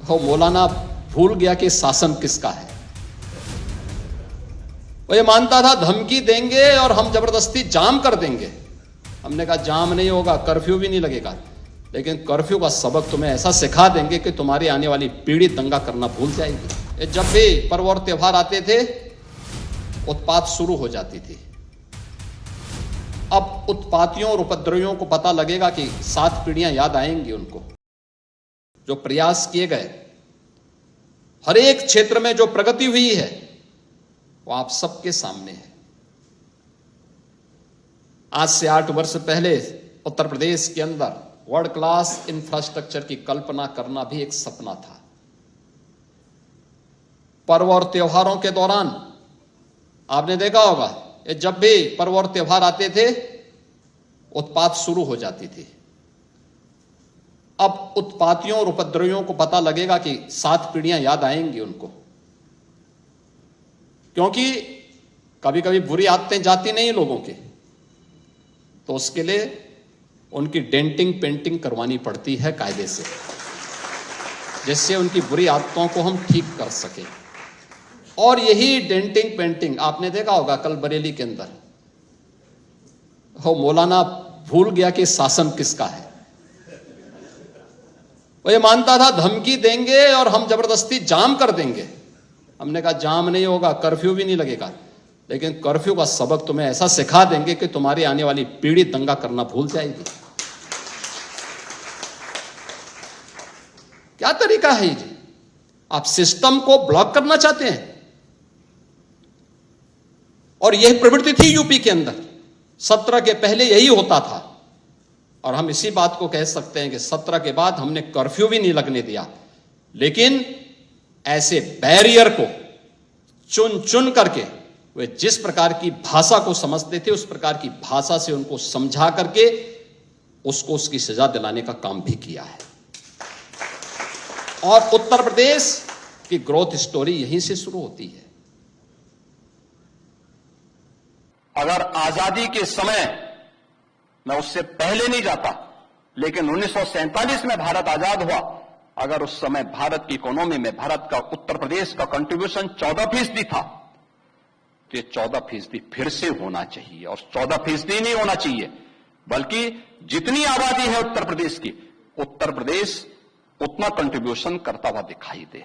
वो मौलाना भूल गया कि शासन किसका है। वो ये मानता था धमकी देंगे और हम जबरदस्ती जाम कर देंगे। हमने कहा जाम नहीं होगा, कर्फ्यू भी नहीं लगेगा, लेकिन कर्फ्यू का सबक तुम्हें ऐसा सिखा देंगे कि तुम्हारी आने वाली पीढ़ी दंगा करना भूल जाएगी। जब भी पर्व और त्योहार आते थे उत्पात शुरू हो जाती थी। अब उत्पातियों और उपद्रवियों को पता लगेगा कि 7 पीढ़ियां याद आएंगी उनको। जो प्रयास किए गए, हर एक क्षेत्र में जो प्रगति हुई है वो आप सबके सामने है। आज से 8 वर्ष पहले उत्तर प्रदेश के अंदर वर्ल्ड क्लास इंफ्रास्ट्रक्चर की कल्पना करना भी एक सपना था। पर्व और त्योहारों के दौरान आपने देखा होगा, जब भी पर्व और त्योहार आते थे उत्पात शुरू हो जाती थी। अब उत्पातियों और उपद्रवियों को पता लगेगा कि 7 पीढ़ियां याद आएंगी उनको, क्योंकि कभी कभी बुरी आदतें जाती नहीं लोगों की, तो उसके लिए उनकी डेंटिंग पेंटिंग करवानी पड़ती है कायदे से, जिससे उनकी बुरी आदतों को हम ठीक कर सकें। और यही डेंटिंग पेंटिंग आपने देखा होगा कल बरेली के अंदर, वो मौलाना भूल गया कि शासन किसका है। वो ये मानता था धमकी देंगे और हम जबरदस्ती जाम कर देंगे। हमने कहा जाम नहीं होगा, कर्फ्यू भी नहीं लगेगा, लेकिन कर्फ्यू का सबक तुम्हें ऐसा सिखा देंगे कि तुम्हारी आने वाली पीढ़ी दंगा करना भूल जाएगी। क्या तरीका है ये? आप सिस्टम को ब्लॉक करना चाहते हैं। और यह प्रवृत्ति थी यूपी के अंदर, 17 के पहले यही होता था। और हम इसी बात को कह सकते हैं कि 17 के बाद हमने कर्फ्यू भी नहीं लगने दिया, लेकिन ऐसे बैरियर को चुन चुन करके वे जिस प्रकार की भाषा को समझते थे उस प्रकार की भाषा से उनको समझा करके उसको उसकी सजा दिलाने का काम भी किया है। और उत्तर प्रदेश की ग्रोथ स्टोरी यहीं से शुरू होती है। अगर आजादी के समय, मैं उससे पहले नहीं जाता, लेकिन 1947 में भारत आजाद हुआ, अगर उस समय भारत की इकोनॉमी में भारत का, उत्तर प्रदेश का कंट्रीब्यूशन 14% था, तो ये 14% फिर से होना चाहिए। और 14% नहीं होना चाहिए, बल्कि जितनी आबादी है उत्तर प्रदेश की, उत्तर प्रदेश उतना कंट्रीब्यूशन करता हुआ दिखाई दे।